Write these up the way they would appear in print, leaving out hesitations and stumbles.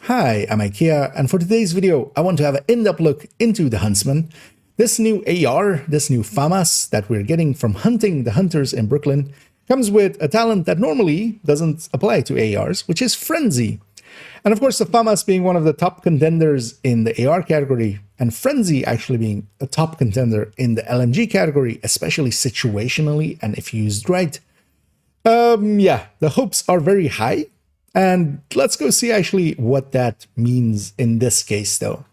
Hi, I'm IKEA, and for today's video, I want to have an in-depth look into the Huntsman. This new AR, this new FAMAS that we're getting from hunting the hunters in Brooklyn, comes with a talent that normally doesn't apply to ARs, which is Frenzy. And of course, the FAMAS being one of the top contenders in the AR category, and Frenzy actually being a top contender in the LMG category, especially situationally and if used right. Yeah, the hopes are very high. And let's go see actually what that means in this case, though.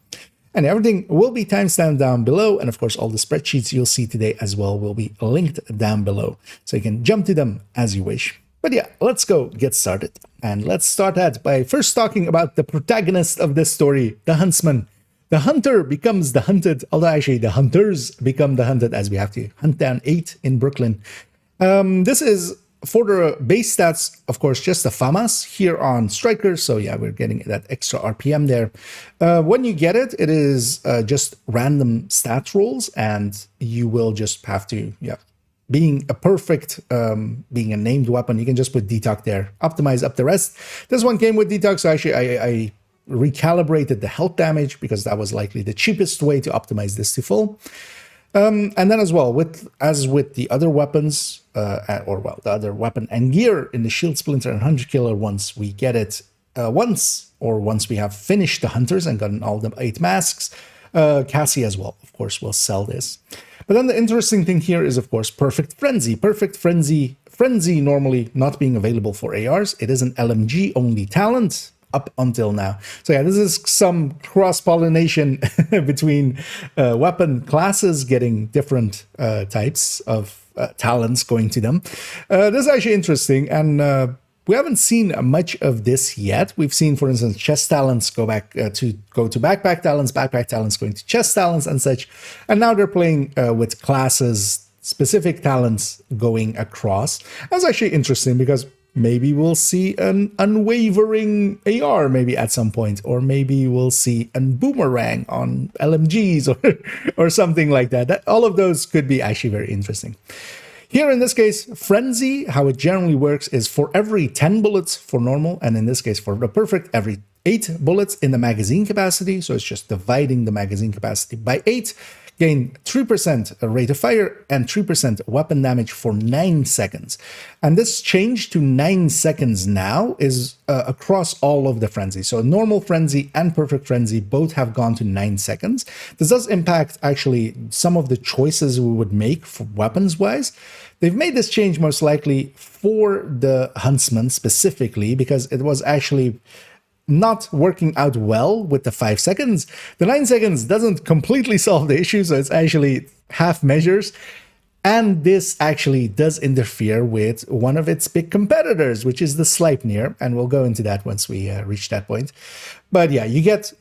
And everything will be timestamped down below. And of course, all the spreadsheets you'll see today as well will be linked down below. So you can jump to them as you wish. But yeah, let's go get started. And let's start out by first talking about the protagonist of this story, the Huntsman. The hunter becomes the hunted, although actually the hunters become the hunted as we have to hunt down 8 in Brooklyn. This is for the base stats, of course, just the FAMAS here on Striker. So yeah, we're getting that extra RPM there. When you get it, it is just random stats rolls, and you will just have to, being a perfect, being a named weapon, you can just put detox there, optimize up the rest. This one came with detox, so actually I recalibrated the health damage because that was likely the cheapest way to optimize this to full. And then as well, as with the other weapons, the other weapon and gear in the Shield Splinter and Hunter Killer, once we get it once we have finished the Hunters and gotten all the 8 masks, Cassie as well, of course, will sell this. But then the interesting thing here is, of course, Perfect Frenzy. Perfect Frenzy normally not being available for ARs. It is an LMG only talent up until now. So yeah, this is some cross-pollination between weapon classes getting different types of talents going to them. This is actually interesting, and we haven't seen much of this yet. We've seen, for instance, chest talents go to backpack talents going to chest talents and such, and now they're playing with classes, specific talents going across. That's actually interesting because maybe we'll see an unwavering AR maybe at some point, or maybe we'll see a boomerang on LMGs or something like that. All of those could be actually very interesting. Here in this case, Frenzy, how it generally works is for every 10 bullets for normal, and in this case for the perfect, every 8 bullets in the magazine capacity. So it's just dividing the magazine capacity by 8. Gain 3% rate of fire and 3% weapon damage for 9 seconds. And this change to 9 seconds now is across all of the frenzies. So normal frenzy and perfect frenzy both have gone to 9 seconds. This does impact actually some of the choices we would make for weapons wise. They've made this change most likely for the Huntsman specifically because it was actually not working out well with the 5 seconds. The 9 seconds doesn't completely solve the issue, so it's actually half measures. And this actually does interfere with one of its big competitors, which is the Sleipnir, and we'll go into that once we reach that point. But yeah, you get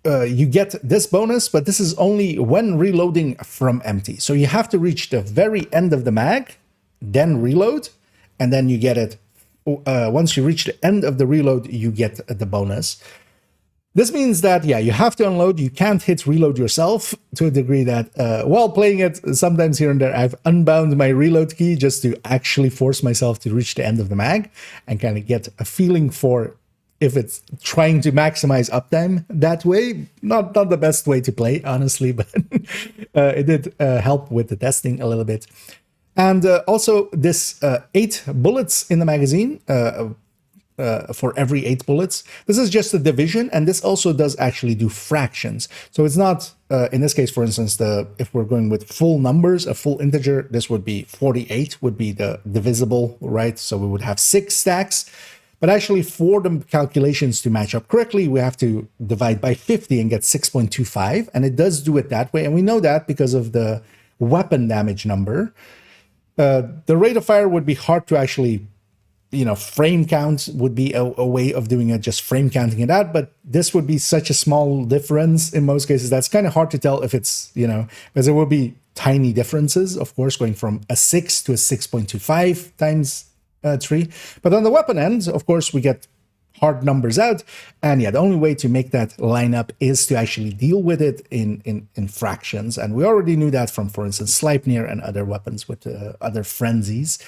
this bonus, but this is only when reloading from empty. So you have to reach the very end of the mag, then reload, and then you get it. Once you reach the end of the reload, you get the bonus. This means that, yeah, you have to unload. You can't hit reload yourself to a degree that while playing it, sometimes here and there, I've unbound my reload key just to actually force myself to reach the end of the mag and kind of get a feeling for if it's trying to maximize uptime that way. Not the best way to play, honestly, but it did help with the testing a little bit. And also this 8 bullets in the magazine for every 8 bullets. This is just a division, and this also does actually do fractions. So it's not, in this case, for instance, if we're going with full numbers, a full integer, this would be 48 would be the divisible, right? So we would have 6 stacks. But actually, for the calculations to match up correctly, we have to divide by 50 and get 6.25. And it does do it that way. And we know that because of the weapon damage number. The rate of fire would be hard to actually, frame count would be a way of doing it, just frame counting it out. But this would be such a small difference in most cases. That's kind of hard to tell if it's, because there will be tiny differences, of course, going from a 6 to a 6.25 times 3. But on the weapon end, of course, we get hard numbers out. And yeah, the only way to make that line up is to actually deal with it in fractions. And we already knew that from, for instance, Sleipnir and other weapons with other frenzies.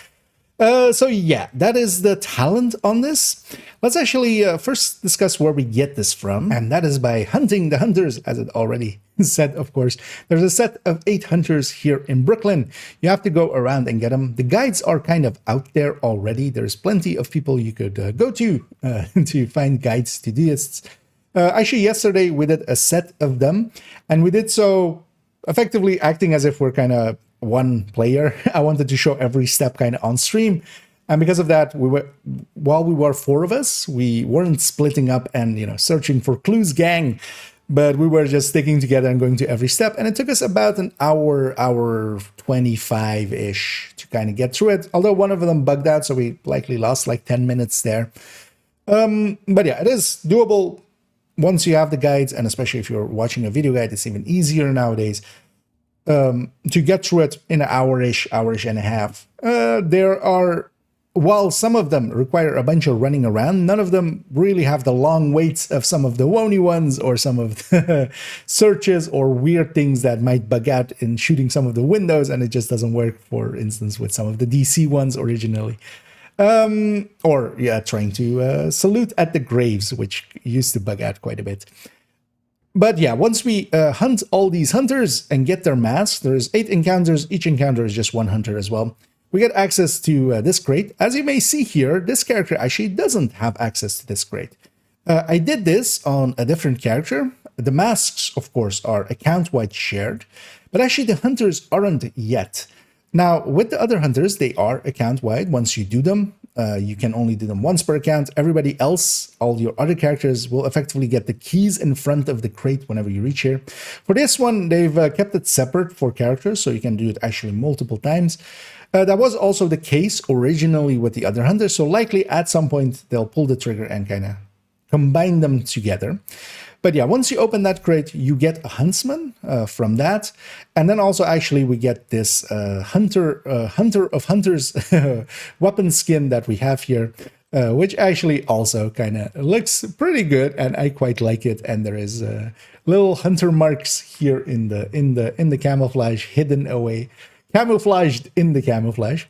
So yeah, that is the talent on this. Let's actually first discuss where we get this from, and that is by hunting the hunters, as it already said, of course. There's a set of 8 hunters here in Brooklyn. You have to go around and get them. The guides are kind of out there already. There's plenty of people you could go to to find guides to do this. Actually, yesterday we did a set of them, and we did so effectively acting as if we're kind of one player. I wanted to show every step kind of on stream, and because of that, while we were 4 of us, we weren't splitting up and searching for clues, gang, but we were just sticking together and going to every step. And it took us about an hour 25-ish to kind of get through it. Although one of them bugged out, so we likely lost like 10 minutes there. But yeah, it is doable once you have the guides, and especially if you're watching a video guide, it's even easier nowadays. To get through it in an hour-ish and a half. There are, while some of them require a bunch of running around, none of them really have the long waits of some of the Wony ones or some of the searches or weird things that might bug out in shooting some of the windows, and it just doesn't work, for instance, with some of the DC ones originally. Or trying to salute at the graves, which used to bug out quite a bit. But yeah, once we hunt all these hunters and get their masks, there's 8 encounters. Each encounter is just 1 hunter as well. We get access to this crate. As you may see here, this character actually doesn't have access to this crate. I did this on a different character. The masks, of course, are account-wide shared, but actually the hunters aren't yet. Now, with the other hunters, they are account-wide. Once you do them, you can only do them once per account. Everybody else, all your other characters, will effectively get the keys in front of the crate whenever you reach here. For this one, they've kept it separate for characters, so you can do it actually multiple times. That was also the case originally with the other hunters, so likely at some point they'll pull the trigger and kind of combine them together. But yeah, once you open that crate, you get a Huntsman from that. And then also actually we get this Hunter of Hunters weapon skin that we have here, which actually also kind of looks pretty good, and I quite like it. And there is little hunter marks here in the camouflage, hidden away, camouflaged in the camouflage.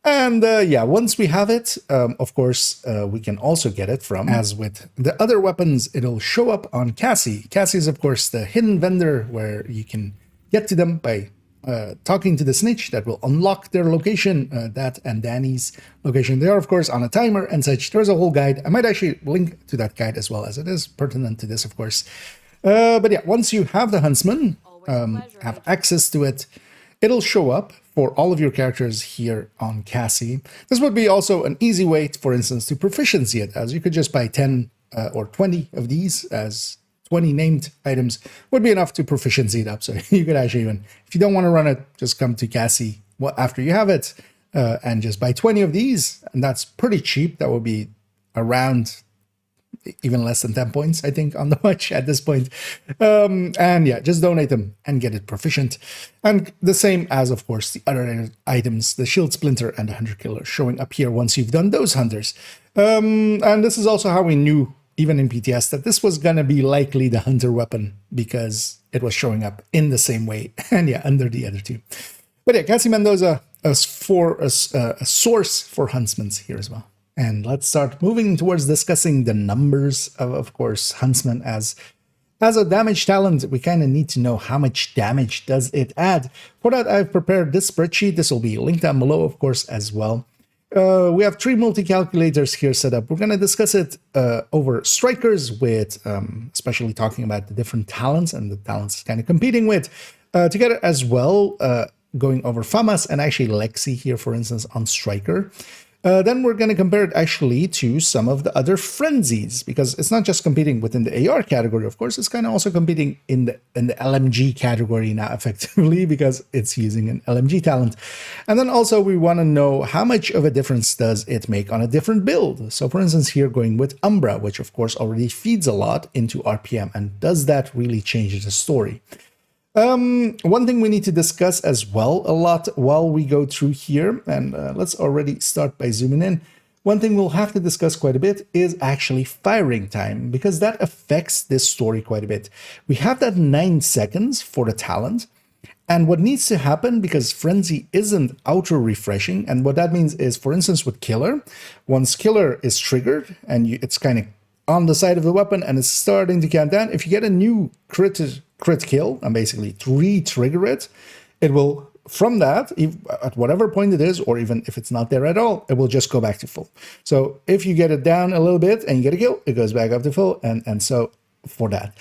And yeah, once we have it, of course, we can also get it from, as with the other weapons, it'll show up on Cassie. Cassie is, of course, the hidden vendor where you can get to them by talking to the Snitch that will unlock their location, that and Danny's location. They are, of course, on a timer and such. There's a whole guide. I might actually link to that guide as well, as it is pertinent to this, of course. But yeah, once you have the Huntsman, have access to it, it'll show up for all of your characters here on Cassie. This would be also an easy way, for instance, to proficiency it, as you could just buy 10 or 20 of these, as 20 named items would be enough to proficiency it up. So you could actually even, if you don't want to run it, just come to Cassie after you have it and just buy 20 of these. And that's pretty cheap. That would be around even less than 10 points, I think, on the watch at this point. And yeah, just donate them and get it proficient. And the same as, of course, the other items, the Shield Splinter and the Hunter Killer, showing up here once you've done those hunters. And this is also how we knew, even in PTS, that this was going to be likely the hunter weapon, because it was showing up in the same way. And yeah, under the other two. But yeah, Cassie Mendoza as a source for Huntsmans here as well. And let's start moving towards discussing the numbers of course, Huntsman as a damage talent. We kind of need to know how much damage does it add. For that, I've prepared this spreadsheet. This will be linked down below, of course, as well. We have 3 multi-calculators here set up. We're going to discuss it over strikers with, especially talking about the different talents and the talents kind of competing with, together as well, going over FAMAS and actually Lexi here, for instance, on striker. Then we're going to compare it actually to some of the other frenzies, because it's not just competing within the AR category, of course, it's kind of also competing in the LMG category now, effectively, because it's using an LMG talent. And then also we want to know how much of a difference does it make on a different build. So for instance, here going with Umbra, which of course already feeds a lot into RPM, and does that really change the story? One thing we need to discuss as well a lot while we go through here, and let's already start by zooming in. One thing we'll have to discuss quite a bit is actually firing time, because that affects this story quite a bit. We have that 9 seconds for the talent, And what needs to happen, because Frenzy isn't auto-refreshing, and what that means is, for instance, with Killer, once Killer is triggered, and it's kind of on the side of the weapon, and it's starting to count down, if you get a new crit kill, and basically re-trigger it, it will, from that, at whatever point it is, or even if it's not there at all, it will just go back to full. So if you get it down a little bit and you get a kill, it goes back up to full, and so for that.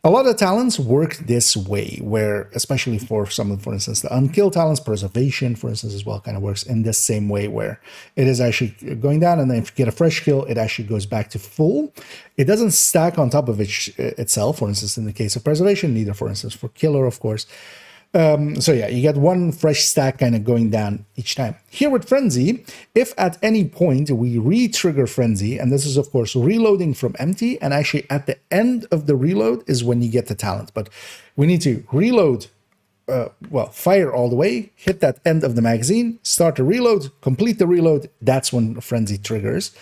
A lot of talents work this way, where, especially for some, for instance, the unkill talents, preservation, for instance, as well, kind of works in the same way, where it is actually going down, and then if you get a fresh kill, it actually goes back to full. It doesn't stack on top of itself, for instance, in the case of preservation, neither, for instance, for killer, of course. So yeah, you get one fresh stack kind of going down each time. Here with Frenzy, if at any point we re-trigger Frenzy, and this is of course reloading from empty, and actually at the end of the reload is when you get the talent, but we need to reload, fire all the way, hit that end of the magazine, start the reload, complete the reload, that's when Frenzy triggers.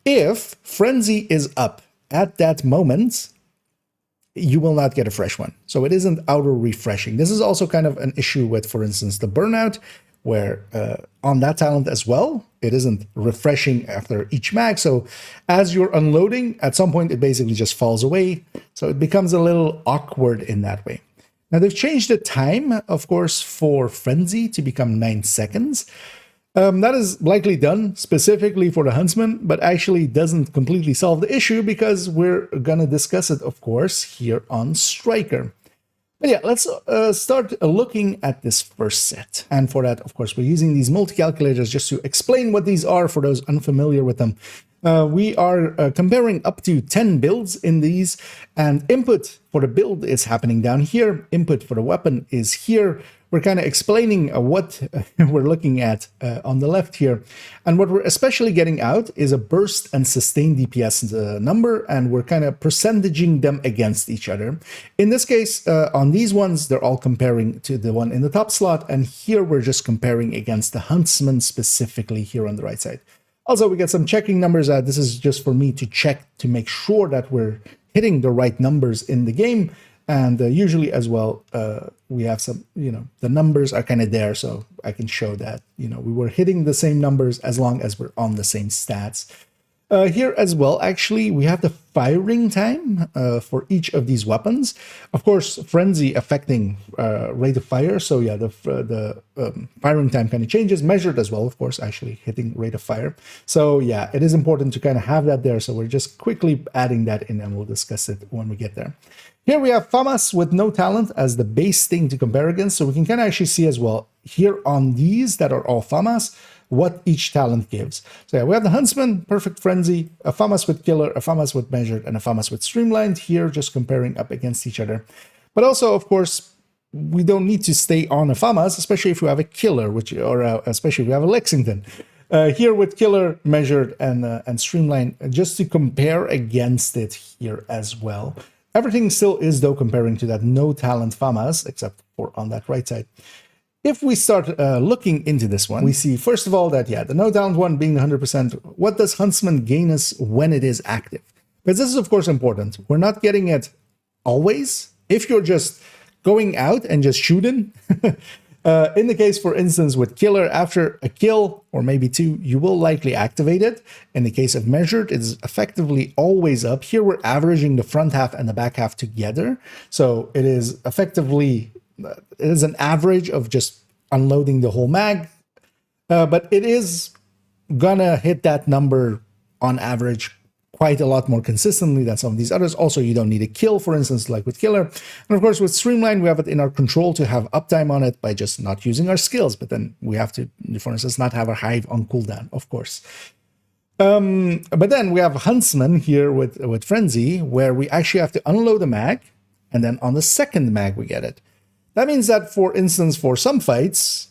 If Frenzy is up at that moment, you will not get a fresh one. So it isn't auto-refreshing. This is also kind of an issue with, for instance, the burnout, where on that talent as well, it isn't refreshing after each mag. So as you're unloading, at some point, it basically just falls away. So it becomes a little awkward in that way. Now they've changed the time, of course, for Frenzy to become 9 seconds. That is likely done specifically for the Huntsman, but actually doesn't completely solve the issue, because we're gonna discuss it, of course, here on Striker. But yeah, let's start looking at this first set. And for that, of course, we're using these multi-calculators just to explain what these are for those unfamiliar with them. We are comparing up to 10 builds in these, and input for the build is happening down here. Input for the weapon is here. We're kind of explaining what we're looking at on the left here. And what we're especially getting out is a burst and sustained DPS number, and we're kind of percentaging them against each other. In this case, on these ones, they're all comparing to the one in the top slot, and here we're just comparing against the Huntsman specifically here on the right side. Also, we get some checking numbers. This is just for me to check to make sure that we're hitting the right numbers in the game. And usually as well, we have some, the numbers are kind of there, so I can show that, we were hitting the same numbers as long as we're on the same stats. Here as well, actually, we have the firing time for each of these weapons. Of course, Frenzy affecting rate of fire. So yeah, the firing time kind of changes, measured as well, of course, actually hitting rate of fire. So yeah, it is important to kind of have that there. So we're just quickly adding that in, and we'll discuss it when we get there. Here we have FAMAS with no talent as the base thing to compare against. So we can kind of actually see as well here on these that are all FAMAS, what each talent gives. So yeah, we have the Huntsman, Perfect Frenzy, a FAMAS with Killer, a FAMAS with Measured, and a FAMAS with Streamlined, here just comparing up against each other. But also, of course, we don't need to stay on a FAMAS, especially if you have a Killer, especially if you have a Lexington. Here with Killer, Measured, and Streamlined, just to compare against it here as well. Everything still is, though, comparing to that no talent FAMAS, except for on that right side. If we start looking into this one, we see, first of all, that, yeah, the no talent one being 100%, what does Huntsman gain us when it is active? Because this is, of course, important. We're not getting it always. If you're just going out and just shooting, in the case, for instance, with Killer, after a kill, or maybe two, you will likely activate it. In the case of Measured, it is effectively always up. Here, we're averaging the front half and the back half together. So it is effectively, it is an average of just unloading the whole mag. But it is gonna hit that number on average quite a lot more consistently than some of these others. Also, you don't need a kill, for instance, like with Killer. And of course, with Streamline, we have it in our control to have uptime on it by just not using our skills. But then we have to, for instance, not have our Hive on cooldown, of course. But then we have Huntsman here with Frenzy, where we actually have to unload a mag, and then on the second mag, we get it. That means that, for instance, for some fights,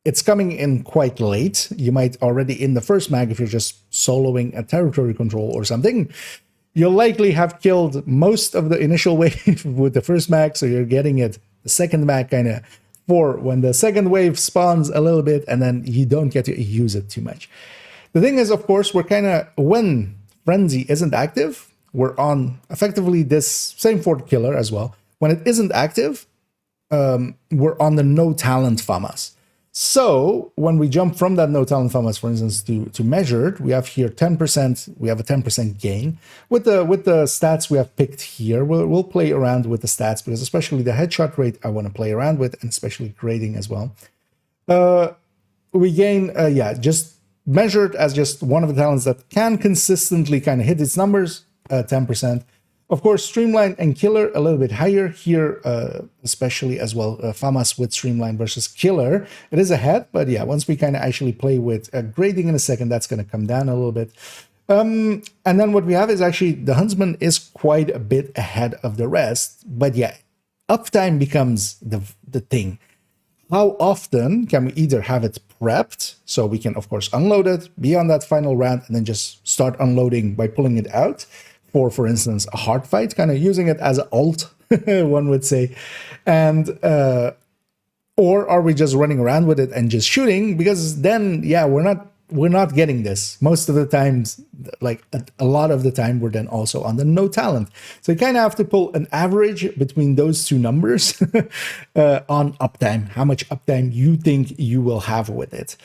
it's coming in quite late. You might already in the first mag, if you're just soloing a territory control or something, you'll likely have killed most of the initial wave with the first mag, so you're getting it the second mag kind of for when the second wave spawns a little bit, and then you don't get to use it too much. The thing is, of course, we're kind of, when Frenzy isn't active, we're on effectively this, same for Killer as well. When it isn't active, we're on the no talent FAMAS. So when we jump from that no talent FAMAS, for instance, to measured, we have here 10%. We have a 10% gain with the stats we have picked here. We'll play around with the stats because especially the headshot rate I want to play around with, and especially grading as well. We gain, just measured as just one of the talents that can consistently kind of hit its numbers, 10%. Of course, Streamline and Killer a little bit higher here, especially as well. FAMAS with Streamline versus Killer. It is ahead, but yeah, once we kind of actually play with grading in a second, that's going to come down a little bit. And then what we have is actually the Huntsman is quite a bit ahead of the rest. But yeah, uptime becomes the thing. How often can we either have it prepped, so we can, of course, unload it, be on that final round, and then just start unloading by pulling it out, for instance, a hard fight, kind of using it as an ult, one would say. And or are we just running around with it and just shooting? Because then, yeah, we're not getting this. Most of the times, like a lot of the time, we're then also on the no talent. So you kind of have to pull an average between those two numbers on uptime, how much uptime you think you will have with it.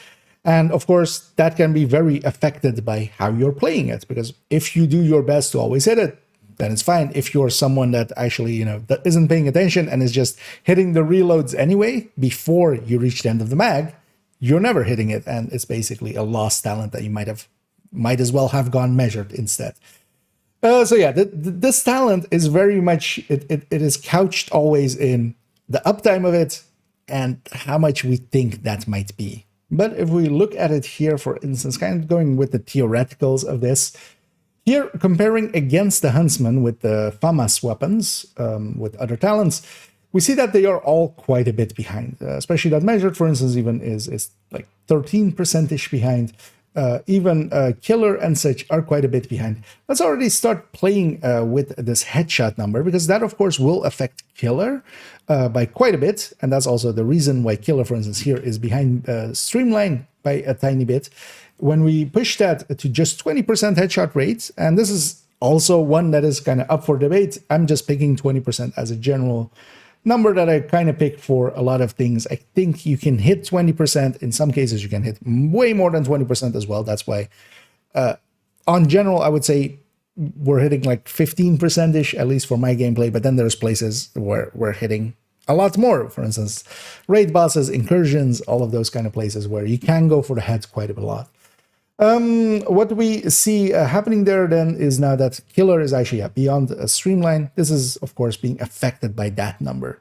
And of course, that can be very affected by how you're playing it, because if you do your best to always hit it, then it's fine. If you're someone that actually, that isn't paying attention and is just hitting the reloads anyway before you reach the end of the mag, you're never hitting it, and it's basically a lost talent that you might as well have gone measured instead. So yeah, this talent is very much, it is couched always in the uptime of it and how much we think that might be. But if we look at it here, for instance, kind of going with the theoreticals of this, here comparing against the Huntsman with the FAMAS weapons, with other talents, we see that they are all quite a bit behind, especially that measured, for instance, even is like 13%-ish behind. Even Killer and such are quite a bit behind. Let's already start playing with this headshot number, because that, of course, will affect Killer by quite a bit. And that's also the reason why Killer, for instance, here is behind Streamline by a tiny bit. When we push that to just 20% headshot rate, and this is also one that is kind of up for debate, I'm just picking 20% as a general number that I kind of pick for a lot of things. I think you can hit 20%. In some cases, you can hit way more than 20% as well. That's why, on general, I would say we're hitting like 15%-ish, at least for my gameplay. But then there's places where we're hitting a lot more. For instance, raid bosses, incursions, all of those kind of places where you can go for the heads quite a lot. What we see happening there then is now that Killer is actually beyond a Streamline. This is, of course, being affected by that number.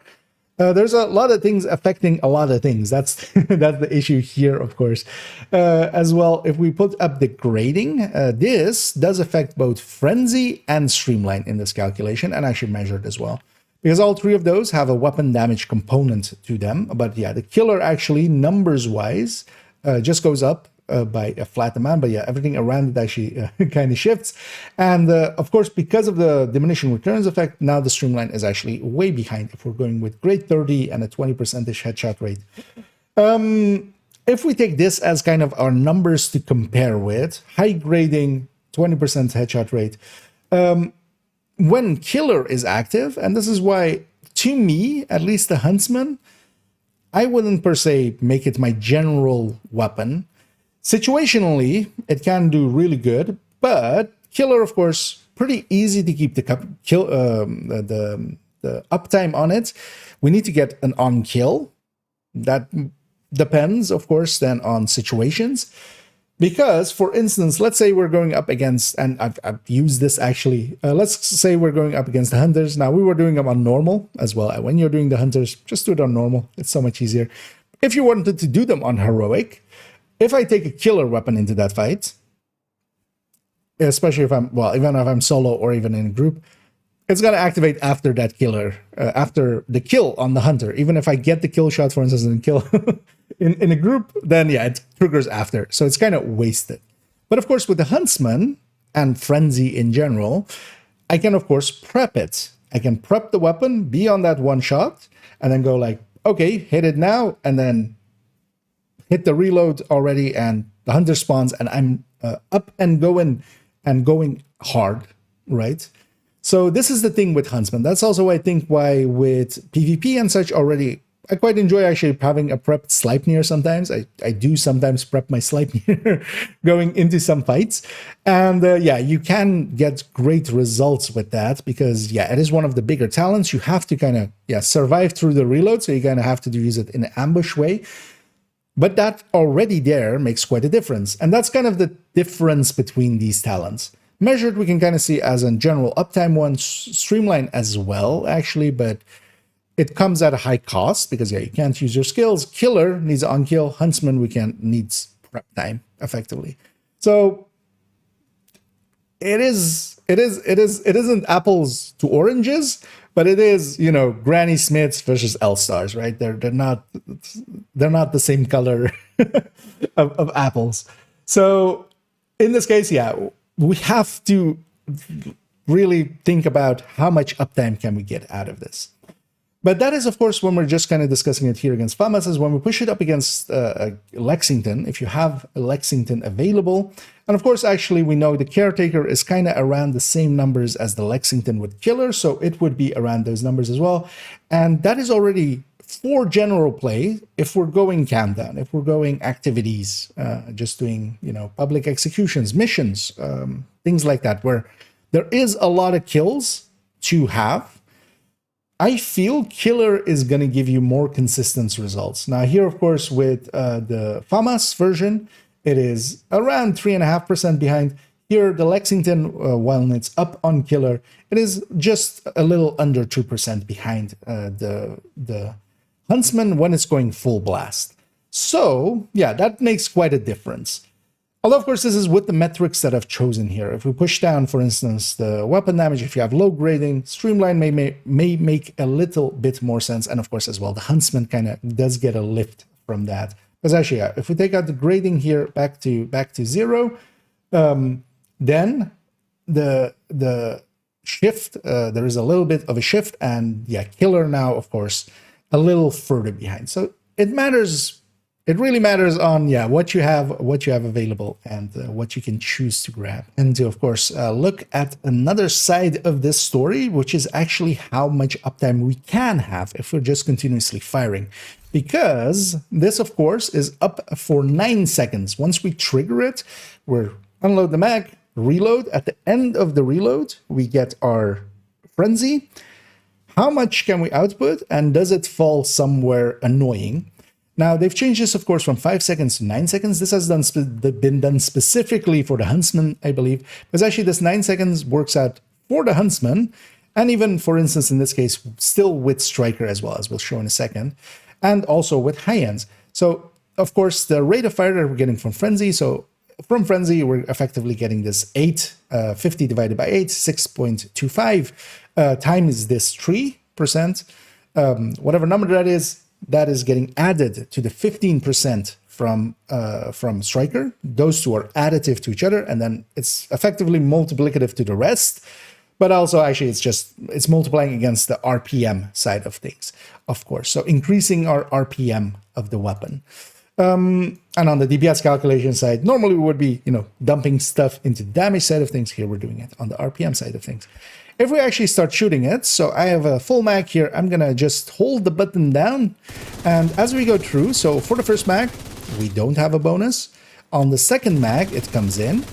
There's a lot of things affecting a lot of things. That's the issue here, of course. As well, if we put up the grading, this does affect both Frenzy and Streamline in this calculation, and actually measured as well, because all three of those have a weapon damage component to them. But yeah, the Killer actually, numbers-wise, just goes up by a flat amount, but yeah, everything around it actually kind of shifts. And of course, because of the diminishing returns effect, now the Streamline is actually way behind if we're going with grade 30 and a 20%-ish headshot rate. If we take this as kind of our numbers to compare with, high grading, 20% headshot rate, when Killer is active, and this is why, to me, at least the Huntsman, I wouldn't per se make it my general weapon. Situationally, it can do really good, but Killer, of course, pretty easy to keep the uptime on it. We need to get an on kill. That depends, of course, then on situations. Because, for instance, let's say we're going up against, and I've used this actually, let's say we're going up against the Hunters. Now, we were doing them on normal as well. When you're doing the Hunters, just do it on normal. It's so much easier. If you wanted to do them on heroic, if I take a Killer weapon into that fight, especially if even if I'm solo or even in a group, it's going to activate after that Killer, after the kill on the Hunter. Even if I get the kill shot, for instance, and kill in a group, then yeah, it triggers after. So it's kind of wasted. But of course, with the Huntsman and Frenzy in general, I can, of course, prep it. I can prep the weapon, be on that one shot, and then go like, okay, hit it now, and then hit the reload already, and the Hunter spawns, and I'm up and going hard, right? So this is the thing with Huntsman. That's also, I think, why with PvP and such already, I quite enjoy actually having a prepped Sleipnir sometimes. I do sometimes prep my Sleipnir going into some fights. And yeah, you can get great results with that because, yeah, it is one of the bigger talents. You have to kind of, yeah, survive through the reload. So you kind of have to use it in an ambush way. But that already there makes quite a difference. And that's kind of the difference between these talents. Measured, we can kind of see as a general uptime one, streamline as well, actually, but it comes at a high cost because, yeah, you can't use your skills. Killer needs on-kill. Huntsman, needs prep time, effectively. So it isn't apples to oranges, but it is, you know, Granny Smiths versus L-Stars, right? They're not the same color of apples. So in this case, yeah, we have to really think about how much uptime can we get out of this. But that is, of course, when we're just kind of discussing it here against FAMAS, is when we push it up against Lexington, if you have a Lexington available. And of course, actually, we know the Caretaker is kind of around the same numbers as the Lexington with Killer, so it would be around those numbers as well. And that is already for general play. If we're going countdown, if we're going activities, just doing, you know, public executions, missions, things like that, where there is a lot of kills to have, I feel Killer is going to give you more consistent results. Now here, of course, with the FAMAS version, it is around 3.5% behind. Here, the Lexington, while it's up on Killer, it is just a little under 2% behind the Huntsman when it's going full blast. So, yeah, that makes quite a difference. Although, of course, this is with the metrics that I've chosen here. If we push down, for instance, the weapon damage, if you have low grading, Streamline may make a little bit more sense. And, of course, as well, the Huntsman kind of does get a lift from that. Because actually, yeah, if we take out the grading here back to 0, then the shift, there is a little bit of a shift. And, yeah, Killer now, of course, a little further behind. So it matters. It really matters on, yeah, what you have available and what you can choose to grab. And to, of course, look at another side of this story, which is actually how much uptime we can have if we're just continuously firing. Because this, of course, is up for 9 seconds. Once we trigger it, we unload the mag, reload. At the end of the reload, we get our frenzy. How much can we output, and does it fall somewhere annoying? Now, they've changed this, of course, from 5 seconds to 9 seconds. This has been done specifically for the Huntsman, I believe, because actually this 9 seconds works out for the Huntsman, and even, for instance, in this case, still with Striker as well, as we'll show in a second, and also with high ends. So, of course, the rate of fire that we're getting from Frenzy, so from Frenzy, we're effectively getting this 50 divided by 8, 6.25 times this 3%, whatever number that is getting added to the 15% from Striker. Those two are additive to each other, and then it's effectively multiplicative to the rest. But also, actually, it's multiplying against the RPM side of things, of course. So increasing our RPM of the weapon. And on the DPS calculation side, normally we would be, you know, dumping stuff into the damage side of things. Here we're doing it on the RPM side of things. If we actually start shooting it, so I have a full mag here, I'm gonna just hold the button down, and as we go through, so for the first mag, we don't have a bonus. On the second mag, it comes in.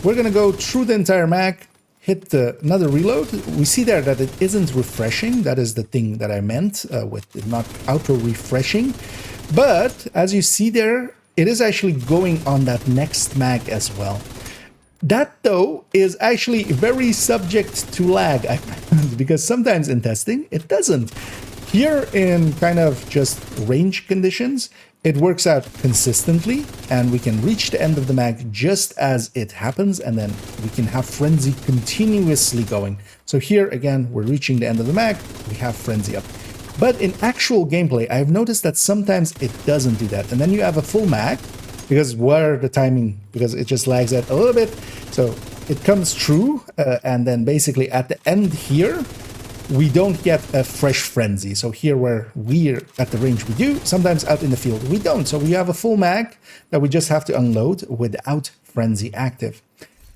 We're gonna go through the entire mag, hit another reload. We see there that it isn't refreshing. That is the thing that I meant with it not auto-refreshing. But as you see there, it is actually going on that next mag as well. That, though, is actually very subject to lag, I find, because sometimes in testing, it doesn't. Here in kind of just range conditions, it works out consistently, and we can reach the end of the mag just as it happens, and then we can have Frenzy continuously going. So here, again, we're reaching the end of the mag, we have Frenzy up. But in actual gameplay, I've noticed that sometimes it doesn't do that. And then you have a full mag, because where the timing, because it just lags out a little bit. So it comes through, and then basically at the end here, we don't get a fresh Frenzy. So here where we're at the range we do, sometimes out in the field we don't. So we have a full mag that we just have to unload without Frenzy active.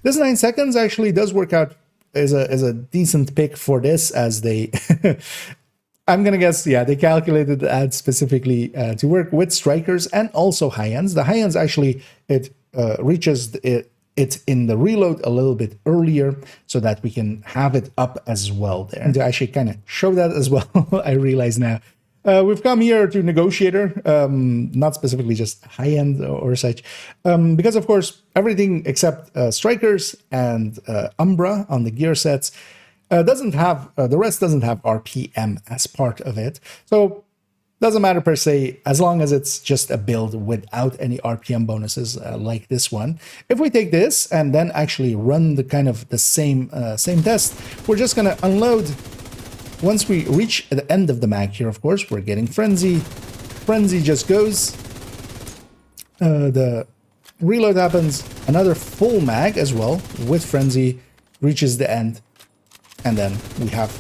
This 9 seconds actually does work out is a decent pick for this, as they I'm gonna guess, yeah, they calculated the ad specifically to work with strikers and also high ends. The high ends actually it reaches it in the reload a little bit earlier so that we can have it up as well there. And to actually kind of show that as well, I realize now. We've come here to Negotiator, not specifically just high-end or such, because of course everything except strikers and Umbra on the gear sets doesn't have, the rest doesn't have RPM as part of it. So doesn't matter per se, as long as it's just a build without any RPM bonuses like this one. If we take this and then actually run the kind of the same test, we're just gonna unload. Once we reach the end of the mag here, of course, we're getting Frenzy. Frenzy just goes. The reload happens. Another full mag as well with Frenzy reaches the end. And then we have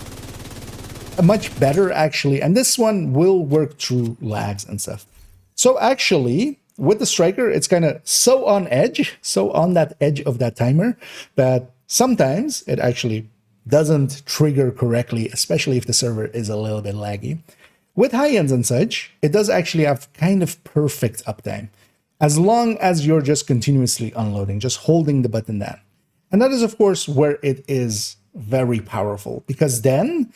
a much better, actually. And this one will work through lags and stuff. So actually, with the Striker, it's kind of so on edge, so on that edge of that timer, that sometimes it actually doesn't trigger correctly, especially if the server is a little bit laggy. With high ends and such, it does actually have kind of perfect uptime, as long as you're just continuously unloading, just holding the button down. And that is, of course, where it is very powerful, because then,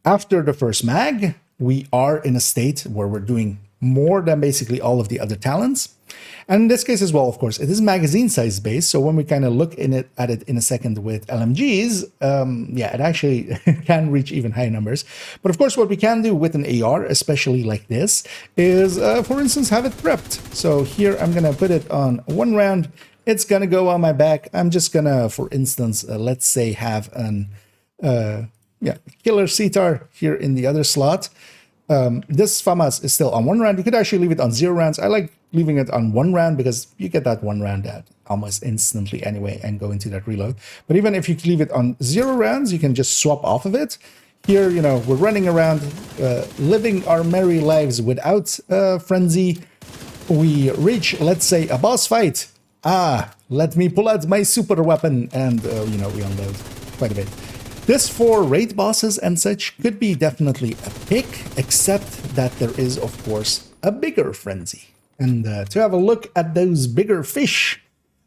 after the first mag, we are in a state where we're doing more than basically all of the other talents. And in this case as well, of course, it is magazine size based. So when we kind of look at it in a second with LMGs, yeah, it actually can reach even higher numbers. But of course, what we can do with an AR, especially like this, is, for instance, have it prepped. So here I'm going to put it on 1 round. It's going to go on my back. I'm just going to, for instance, let's say have an killer CTAR here in the other slot. This FAMAS is still on 1 round. You could actually leave it on 0 rounds. I like leaving it on 1 round because you get that 1 round at almost instantly anyway and go into that reload. But even if you leave it on 0 rounds, you can just swap off of it. Here, you know, we're running around, living our merry lives without Frenzy. We reach, let's say, a boss fight. Let me pull out my super weapon and, you know, we unload quite a bit. This for raid bosses and such could be definitely a pick, except that there is, of course, a bigger Frenzy. And to have a look at those bigger fish,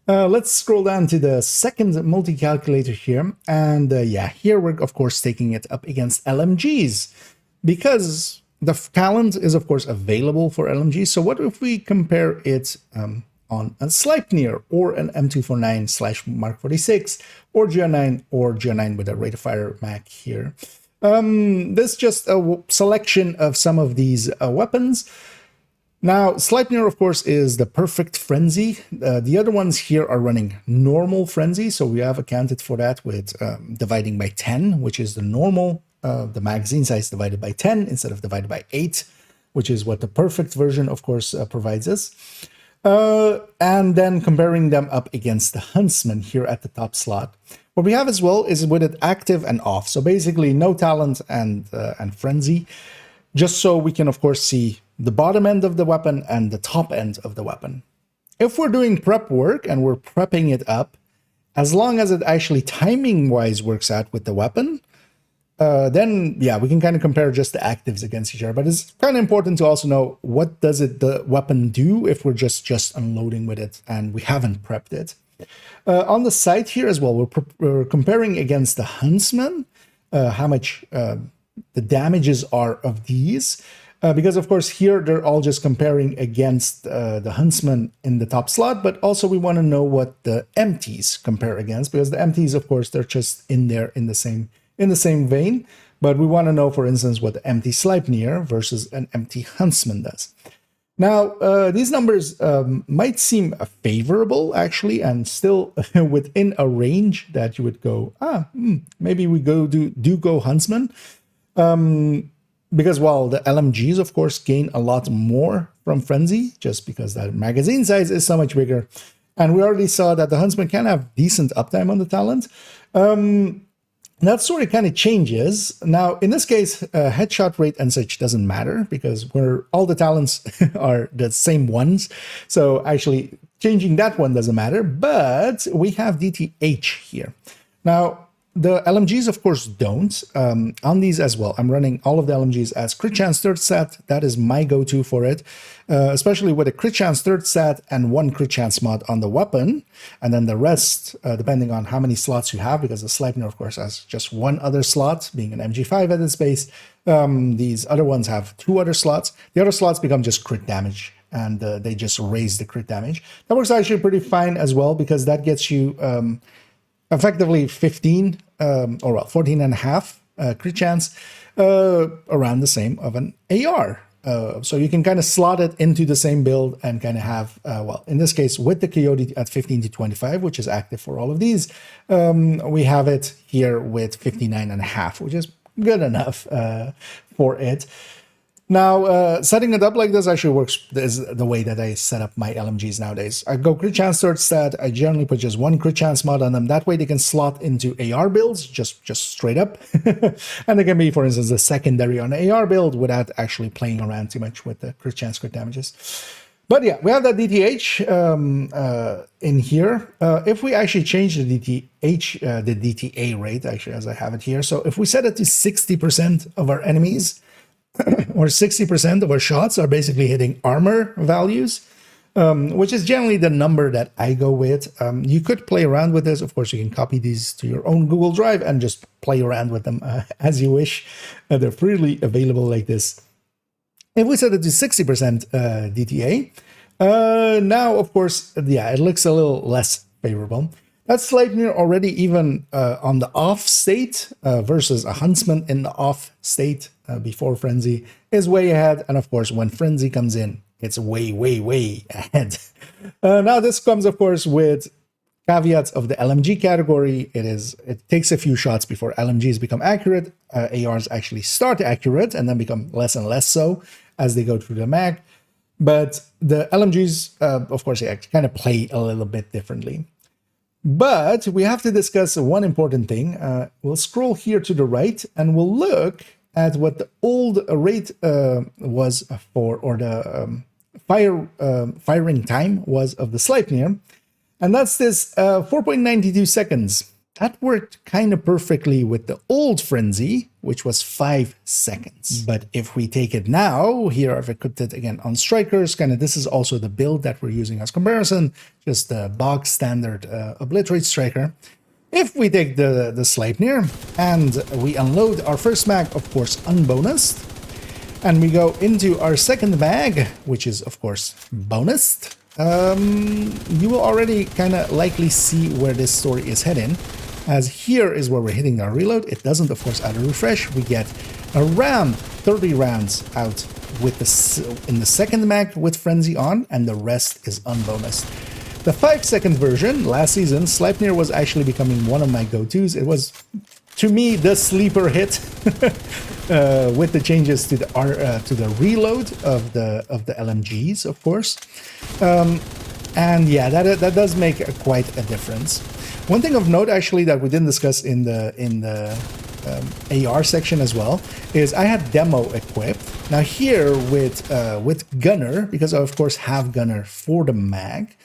let's scroll down to the second multi-calculator here. And yeah, here we're, of course, taking it up against LMGs, because the talent is, of course, available for LMGs. So what if we compare it on a Sleipnir or an M249/Mark 46 or GR9 with a rate of fire mag here? This is just a selection of some of these weapons. Now, Sleipnir, of course, is the perfect Frenzy. The other ones here are running normal Frenzy, so we have accounted for that with dividing by 10, which is the normal, the magazine size divided by 10 instead of divided by 8, which is what the perfect version, of course, provides us. And then comparing them up against the Huntsman here at the top slot. What we have as well is with it active and off. So basically no talent and Frenzy, just so we can, of course, see the bottom end of the weapon and the top end of the weapon. If we're doing prep work and we're prepping it up, as long as it actually timing-wise works out with the weapon, then yeah, we can kind of compare just the actives against each other. But it's kind of important to also know what does the weapon do if we're just unloading with it and we haven't prepped it. On the side here as well, we're comparing against the Huntsman, how much the damages are of these. Because of course here they're all just comparing against the Huntsman in the top slot, but also we want to know what the empties compare against, because the empties, of course, they're just in there in the same vein, but we want to know, for instance, what the empty Sleipnir versus an empty Huntsman does. Now, these numbers might seem favorable, actually, and still within a range that you would go, maybe we do go Huntsman. Because while the LMGs, of course, gain a lot more from Frenzy, just because that magazine size is so much bigger. And we already saw that the Huntsman can have decent uptime on the talent. That sort of kind of changes. Now, in this case, headshot rate and such doesn't matter because all the talents are the same ones. So actually changing that one doesn't matter, but we have DTH here. Now, the LMGs, of course, don't. On these as well, I'm running all of the LMGs as crit chance third set. That is my go-to for it, especially with a crit chance third set and one crit chance mod on the weapon. And then the rest, depending on how many slots you have, because the Sleipnir, of course, has just one other slot, being an MG5 at its base. These other ones have 2 other slots. The other slots become just crit damage, and they just raise the crit damage. That works actually pretty fine as well, because that gets you effectively 15, or well, 14 and a half crit chance, around the same of an AR. So you can kind of slot it into the same build and kind of have, well, in this case, with the Coyote at 15 to 25, which is active for all of these, we have it here with 59 and a half, which is good enough for it. Now, setting it up like this actually works. This is the way that I set up my LMGs nowadays. I go crit chance third set. I generally put just one crit chance mod on them. That way they can slot into AR builds, just straight up. And they can be, for instance, a secondary on an AR build without actually playing around too much with the crit chance, crit damages. But yeah, we have that DTH in here. If we actually change the DTH, the DTA rate, actually, as I have it here. So if we set it to 60% of our enemies, or 60% of our shots are basically hitting armor values, which is generally the number that I go with. You could play around with this. Of course, you can copy these to your own Google Drive and just play around with them as you wish. They're freely available like this. If we set it to 60% DTA, now, of course, yeah, it looks a little less favorable. That's Sleipnir already even on the off state versus a Huntsman in the off state before Frenzy is way ahead. And of course, when Frenzy comes in, it's way, way, way ahead. Now, this comes, of course, with caveats of the LMG category. It takes a few shots before LMGs become accurate. ARs actually start accurate and then become less and less so as they go through the mag. But the LMGs, of course, they kind of play a little bit differently. But we have to discuss one important thing. We'll scroll here to the right and we'll look at what the old rate was for, or the firing time was of the Sleipnir. And that's this 4.92 seconds. That worked kind of perfectly with the old Frenzy, which was 5 seconds. But if we take it now, here I've equipped it again on Strikers, kind of this is also the build that we're using as comparison, just the box standard Obliterate Striker. If we take the Sleipnir and we unload our first mag, of course unbonused, and we go into our second mag, which is of course bonused, you will already kind of likely see where this story is heading. As here is where we're hitting our reload. It doesn't, of course, auto refresh. We get around 30 rounds out with in the second mag with Frenzy on, and the rest is unbonused. The 5-second version, last season, Sleipnir was actually becoming one of my go-tos. It was, to me, the sleeper hit with the changes to the reload of the LMGs, of course. And yeah, that does make quite a difference. One thing of note, actually, that we didn't discuss in the AR section as well, is I had Demo equipped. Now here with Gunner, because I of course have Gunner for the mag,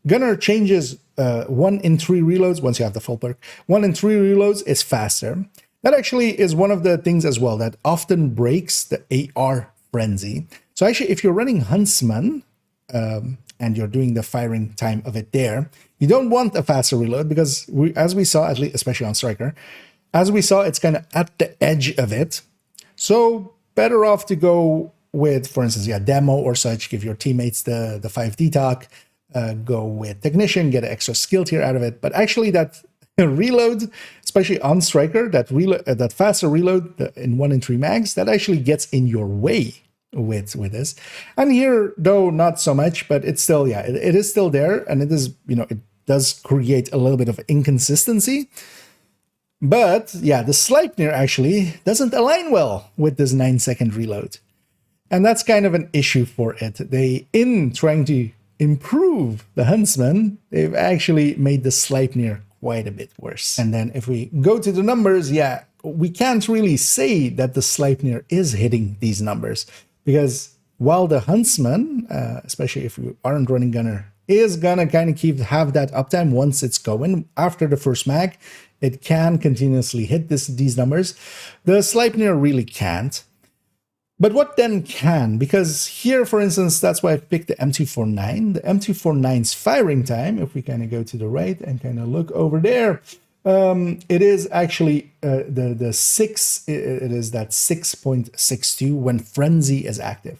Gunner changes 1 in 3 reloads once you have the full perk. 1 in 3 reloads is faster. That actually is one of the things as well that often breaks the AR frenzy. So actually, if you're running Huntsman, and you're doing the firing time of it there, you don't want a faster reload because as we saw, at least especially on Striker, as we saw, it's kind of at the edge of it. So better off to go with, for instance, yeah, Demo or such, give your teammates the 5D talk, go with Technician, get an extra skill tier out of it. But actually that reload, especially on Striker, that faster reload in 1 in 3 mags, that actually gets in your way with this. And here, though, not so much, but it's still, yeah, it is still there, and it is, you know, it does create a little bit of inconsistency. But yeah, the Sleipnir actually doesn't align well with this 9-second reload. And that's kind of an issue for it. They, in trying to improve the Huntsman, they've actually made the Sleipnir quite a bit worse. And then if we go to the numbers, yeah, we can't really say that the Sleipnir is hitting these numbers. Because while the Huntsman, especially if you aren't running Gunner, is gonna kind of have that uptime once it's going. After the first mag, it can continuously hit these numbers. The Sleipnir really can't. But what then can? Because here, for instance, that's why I picked the M249. The M249's firing time, if we kind of go to the right and kind of look over there, it is actually the 6, it is that 6.62 when Frenzy is active.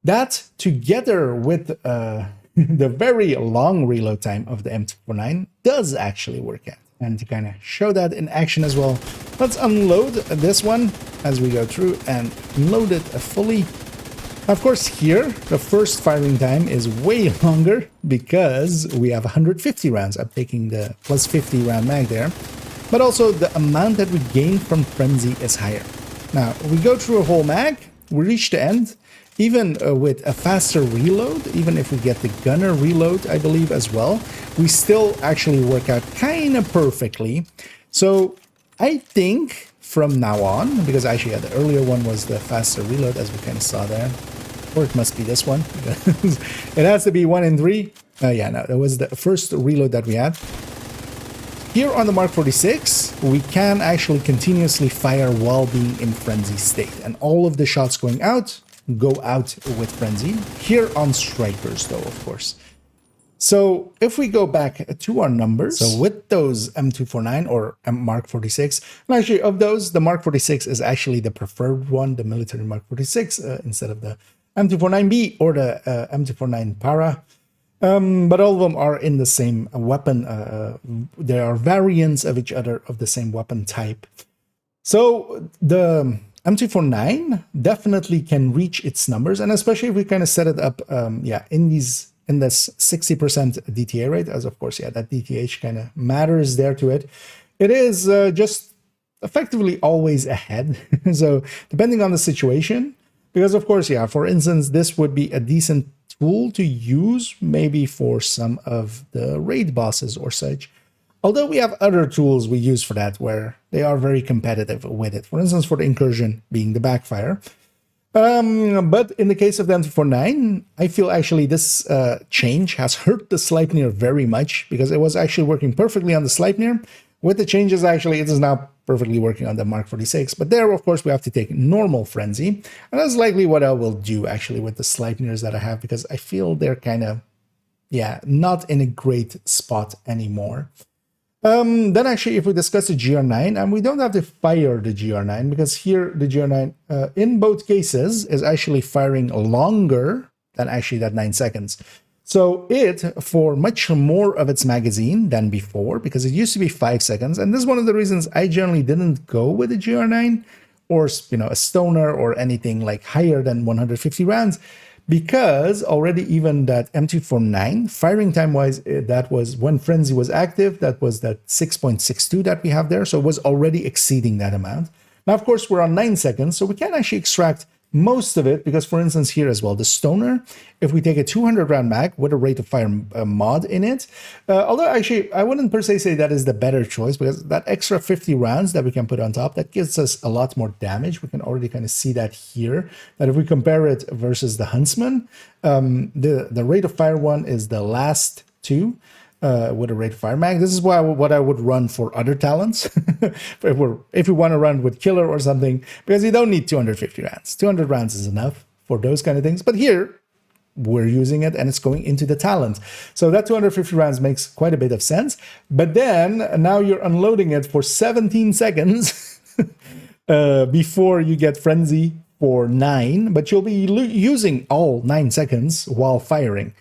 That, together with the very long reload time of the M249, does actually work out. And to kind of show that in action as well, let's unload this one as we go through and load it fully. Of course, here, the first firing time is way longer because we have 150 rounds. I'm taking the plus 50 round mag there. But also, the amount that we gain from Frenzy is higher. Now, we go through a whole mag, we reach the end. Even with a faster reload, even if we get the gunner reload, I believe, as well, we still actually work out kind of perfectly. So I think from now on, because actually the earlier one was the faster reload, as we kind of saw there, or it must be this one. It has to be 1 in 3. Yeah, no, that was the first reload that we had. Here on the Mark 46, we can actually continuously fire while being in Frenzy state, and all of the shots going out go out with Frenzy. Here on Strikers, though, of course. So if we go back to our numbers, so with those M249 or Mark 46, and actually of those, the Mark 46 is actually the preferred one, the military Mark 46, instead of the M249B or the M249 Para. But all of them are in the same weapon. There are variants of each other of the same weapon type. So the M249 definitely can reach its numbers, and especially if we kind of set it up, in this 60% DTA rate, as of course, that DTH kind of matters there to it. It is just effectively always ahead. So depending on the situation, because of course, for instance, this would be a decent tool to use maybe for some of the raid bosses or such. Although we have other tools we use for that where they are very competitive with it. For instance, for the incursion being the backfire. But in the case of the M249, I feel actually this change has hurt the Sleipnir very much because it was actually working perfectly on the Sleipnir. With the changes, actually, it is now perfectly working on the Mark 46. But there, of course, we have to take normal Frenzy. And that's likely what I will do actually with the Sleipnirs that I have because I feel they're kind of, not in a great spot anymore. Then actually, if we discuss the GR9, and we don't have to fire the GR9 because here the GR9 in both cases is actually firing longer than actually that 9 seconds. So it, for much more of its magazine than before, because it used to be 5 seconds, and this is one of the reasons I generally didn't go with the GR9 or, a Stoner or anything like higher than 150 rounds, because already even that M249 firing time wise, that was when Frenzy was active, that was that 6.62 that we have there. So it was already exceeding that amount. Now, of course, we're on 9 seconds, so we can actually extract most of it because, for instance, here as well, the Stoner, if we take a 200 round mag with a rate of fire mod in it, although actually I wouldn't per se say that is the better choice because that extra 50 rounds that we can put on top, that gives us a lot more damage. We can already kind of see that here, that if we compare it versus the Huntsman, the rate of fire one is the last two. With a rate of fire mag. This is what I would run for other talents. if we want to run with killer or something, because you don't need 250 rounds. 200 rounds is enough for those kind of things. But here, we're using it and it's going into the talent. So that 250 rounds makes quite a bit of sense. But then, now you're unloading it for 17 seconds before you get Frenzy for 9. But you'll be using all 9 seconds while firing.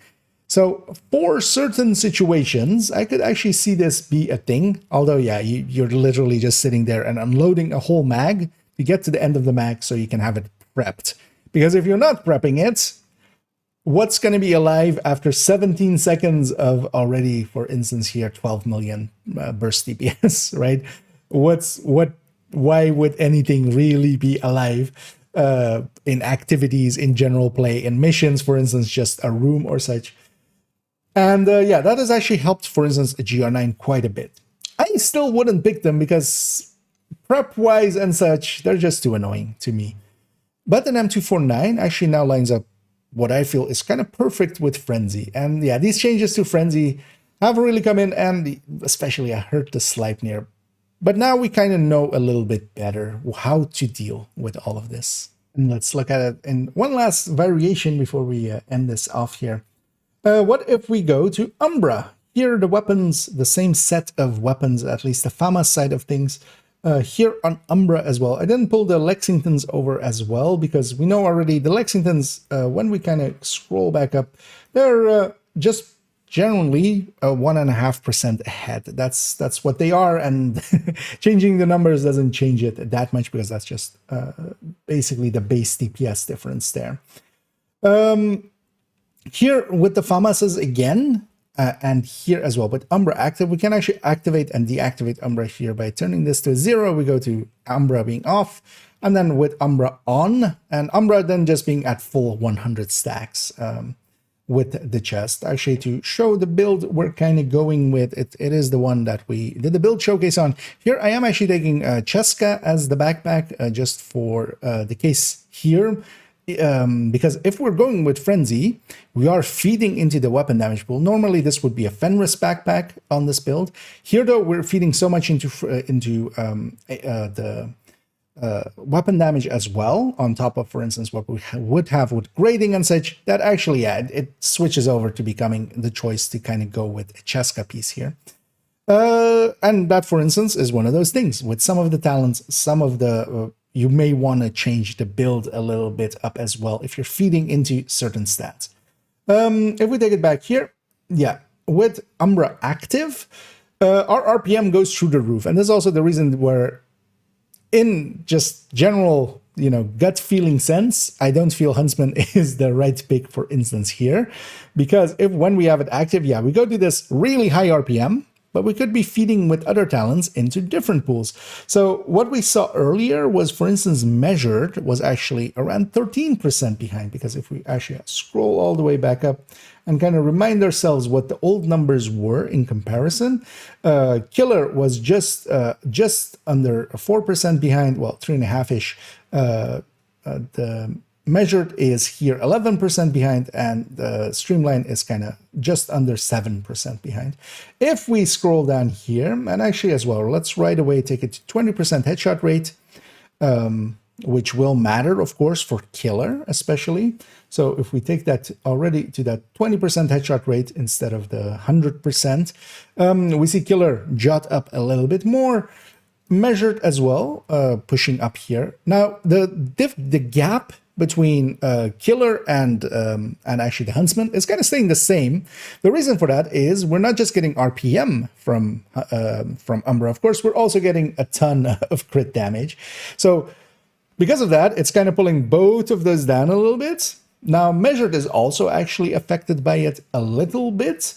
So for certain situations, I could actually see this be a thing. Although, you're literally just sitting there and unloading a whole mag to get to the end of the mag so you can have it prepped. Because if you're not prepping it, what's going to be alive after 17 seconds of already, for instance, here, 12 million burst DPS, right? Why would anything really be alive in activities, in general play, in missions, for instance, just a room or such? And that has actually helped, for instance, a GR9 quite a bit. I still wouldn't pick them because prep-wise and such, they're just too annoying to me. But an M249 actually now lines up what I feel is kind of perfect with Frenzy. And yeah, these changes to Frenzy have really come in, and especially I heard the Sleipnir. But now we kind of know a little bit better how to deal with all of this. And let's look at it in one last variation before we end this off here. What if we go to Umbra? Here are the weapons, the same set of weapons, at least the Fama side of things. Here on Umbra as well. I didn't pull the Lexingtons over as well because we know already the Lexingtons, when we kind of scroll back up, they're just generally 1.5% ahead. That's what they are, and changing the numbers doesn't change it that much because that's just basically the base DPS difference there. Here with the FAMASs again, and here as well, but Umbra active, we can actually activate and deactivate Umbra here by turning this to 0. We go to Umbra being off, and then with Umbra on, and Umbra then just being at full 100 stacks. With the chest. Actually, to show the build we're kind of going with, it is the one that we did the build showcase on. Here I am actually taking Cheska as the backpack, just for the case here, because if we're going with Frenzy, we are feeding into the weapon damage pool. Normally this would be a Fenris backpack on this build. Here though, we're feeding so much into the weapon damage as well, on top of, for instance, what we would have with grading and such, that actually, yeah, it switches over to becoming the choice to kind of go with a Cheska piece here. And that, for instance, is one of those things. With some of the talents, some of the, you may want to change the build a little bit up as well if you're feeding into certain stats. If we take it back here, yeah, with Umbra active, our RPM goes through the roof. And this is also the reason where, in just general, gut feeling sense, I don't feel Huntsman is the right pick, for instance, here. Because when we have it active, yeah, we go to this really high RPM, but we could be feeding with other talents into different pools. So what we saw earlier was, for instance, measured was actually around 13% behind, because if we actually scroll all the way back up and kind of remind ourselves what the old numbers were in comparison, Killer was just under 4% behind, well, 3.5-ish. The measured is here 11% behind, and the Streamline is kind of just under 7% behind. If we scroll down here, and actually as well, let's right away take it to 20% headshot rate, which will matter, of course, for Killer especially. So if we take that already to that 20% headshot rate instead of the 100%, we see Killer jot up a little bit more. Measured as well, pushing up here. Now, the gap between Killer and actually the Huntsman is kind of staying the same. The reason for that is we're not just getting RPM from Umbra. Of course, we're also getting a ton of crit damage. So because of that, it's kind of pulling both of those down a little bit. Now, measured is also actually affected by it a little bit.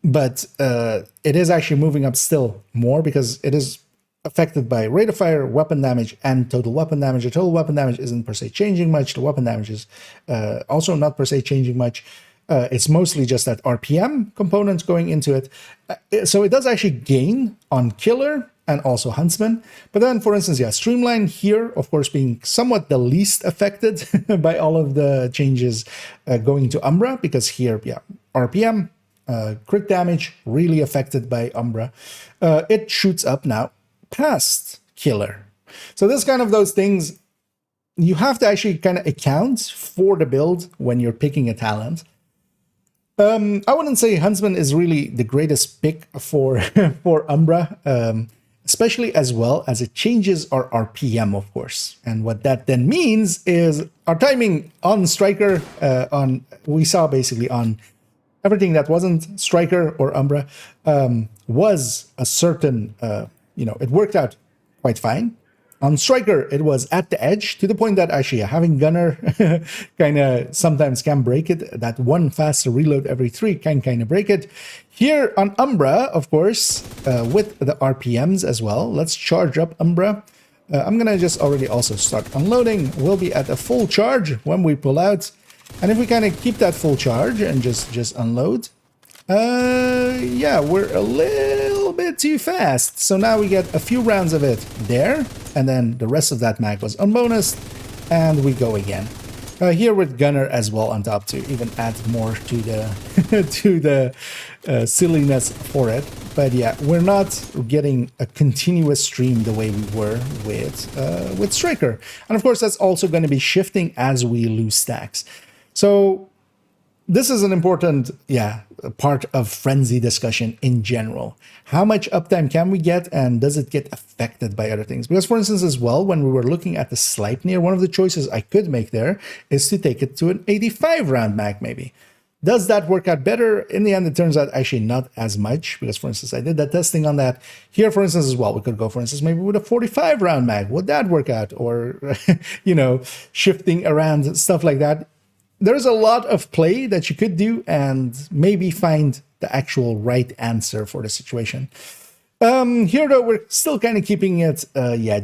But it is actually moving up still more because it is affected by rate of fire, weapon damage, and total weapon damage. The total weapon damage isn't per se changing much. The weapon damage is also not per se changing much. It's mostly just that RPM component going into it. So it does actually gain on Killer and also Huntsman. But then, for instance, yeah, Streamline here, of course, being somewhat the least affected by all of the changes going to Umbra, because here, yeah, RPM, crit damage, really affected by Umbra. It shoots up now past Killer. So this is kind of those things you have to actually kind of account for the build when you're picking a talent. I wouldn't say Huntsman is really the greatest pick for Umbra, especially as well as it changes our RPM, of course. And what that then means is our timing on Striker, we saw basically on everything that wasn't Striker or Umbra, was a certain, it worked out quite fine. On Striker, it was at the edge, to the point that actually having Gunner kind of sometimes can break it. That one fast reload every 3 can kind of break it. Here on Umbra, of course, with the RPMs as well, let's charge up Umbra. I'm going to just already also start unloading. We'll be at a full charge when we pull out. And if we kind of keep that full charge and just unload, yeah, we're a little bit too fast. So now we get a few rounds of it there, and then the rest of that mag was unbonused, and we go again. Here with Gunner as well on top to even add more to the to the silliness for it. But yeah, we're not getting a continuous stream the way we were with Striker, and of course that's also going to be shifting as we lose stacks. So this is an important, part of Frenzy discussion in general. How much uptime can we get, and does it get affected by other things? Because, for instance, as well, when we were looking at the Sleipnir, one of the choices I could make there is to take it to an 85 round mag, maybe. Does that work out better? In the end, it turns out actually not as much, because, for instance, I did that testing on that. Here, for instance, as well, we could go, for instance, maybe with a 45 round mag. Would that work out? Or, shifting around, stuff like that. There's a lot of play that you could do and maybe find the actual right answer for the situation. Here, though, we're still kind of keeping it,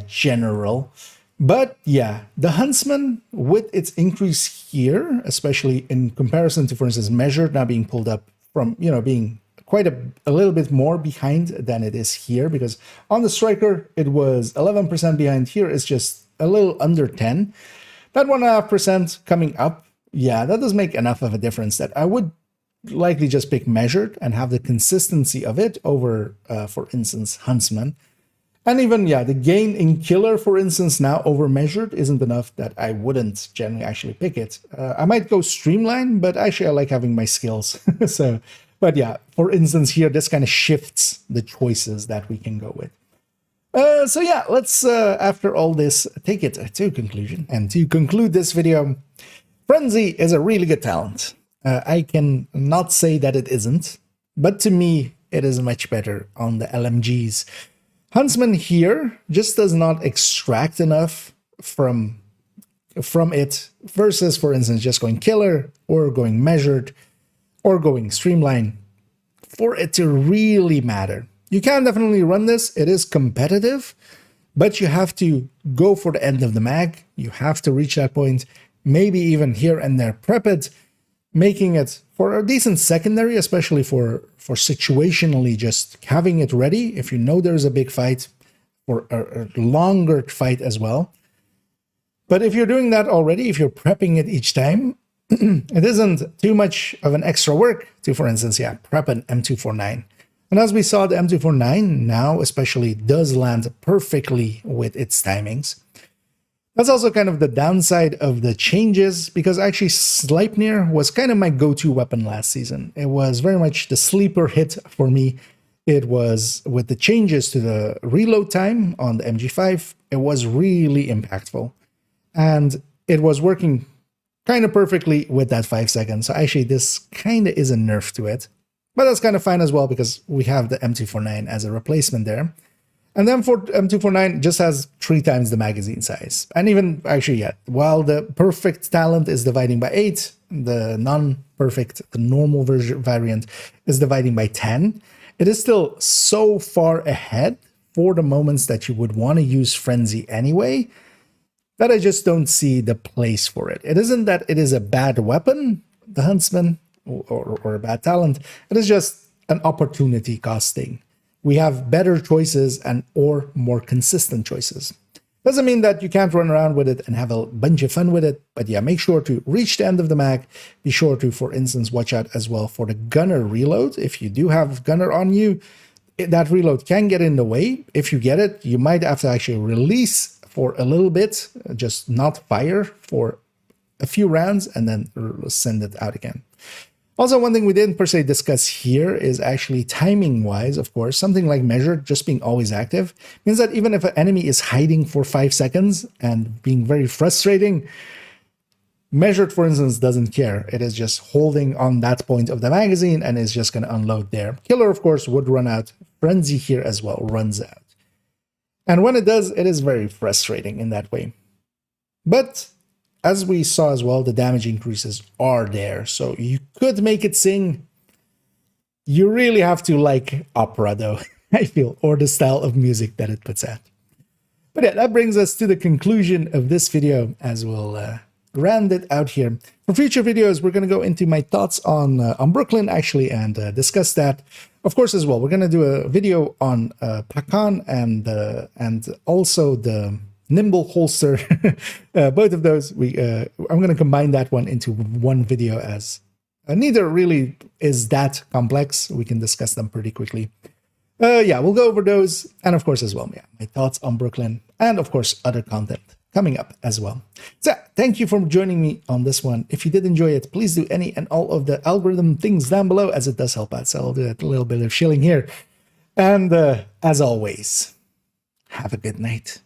general. But yeah, the Huntsman, with its increase here, especially in comparison to, for instance, measured now being pulled up from, being quite a little bit more behind than it is here, because on the Striker, it was 11% behind. Here is just a little under 10. That 1.5% coming up. Yeah, that does make enough of a difference that I would likely just pick measured and have the consistency of it over, for instance, Huntsman. And even, the gain in killer, for instance, now over measured isn't enough that I wouldn't generally actually pick it. I might go streamline, but actually I like having my skills. But yeah, for instance here, this kind of shifts the choices that we can go with. So yeah, let's, after all this, take it to conclusion. And to conclude this video, Frenzy is a really good talent. I can not say that it isn't, but to me, it is much better on the LMGs. Huntsman here just does not extract enough from it versus, for instance, just going killer or going measured or going streamline for it to really matter. You can definitely run this. It is competitive, but you have to go for the end of the mag. You have to reach that point. Maybe even here and there prep it, making it for a decent secondary, especially for situationally just having it ready if you know there's a big fight, or a longer fight as well. But if you're doing that already, if you're prepping it each time, it isn't too much of an extra work to, for instance, prep an M249. And as we saw, the M249 now especially does land perfectly with its timings. That's also kind of the downside of the changes, because actually Sleipnir was kind of my go-to weapon last season. It was very much the sleeper hit for me. It was, with the changes to the reload time on the MG5, it was really impactful. And it was working kind of perfectly with that 5 seconds. So actually this kind of is a nerf to it. But that's kind of fine as well, because we have the M249 as a replacement there. And then for M249 just has 3 times the magazine size. And even actually, while the perfect talent is dividing by 8, the non-perfect, the normal version variant is dividing by 10, it is still so far ahead for the moments that you would want to use Frenzy anyway, that I just don't see the place for it. It isn't that it is a bad weapon, the Huntsman, or a bad talent. It is just an opportunity costing. We have better choices or more consistent choices. Doesn't mean that you can't run around with it and have a bunch of fun with it, but yeah, make sure to reach the end of the mag. Be sure to, for instance, watch out as well for the gunner reload. If you do have gunner on you, that reload can get in the way. If you get it, you might have to actually release for a little bit, just not fire for a few rounds and then send it out again. Also, one thing we didn't per se discuss here is actually timing-wise, of course. Something like measured just being always active means that even if an enemy is hiding for 5 seconds and being very frustrating, measured, for instance, doesn't care. It is just holding on that point of the magazine and is just going to unload there. Killer, of course, would run out. Frenzy here as well runs out. And when it does, it is very frustrating in that way. But as we saw as well, the damage increases are there, so you could make it sing. You really have to like opera, though, I feel, or the style of music that it puts out. But yeah, that brings us to the conclusion of this video, as we'll round it out here. For future videos, we're going to go into my thoughts on Brooklyn, actually, and discuss that. Of course, as well, we're going to do a video on Pakan and also the nimble holster. Both of those, I'm going to combine that one into one video, as neither really is that complex. We can discuss them pretty quickly. Yeah, we'll go over those, and of course as well, yeah, my thoughts on Brooklyn, and of course other content coming up as well. So thank you for joining me on this one. If you did enjoy it, please do any and all of the algorithm things down below, as it does help out. So I'll do a little bit of shilling here. And as always, have a good night.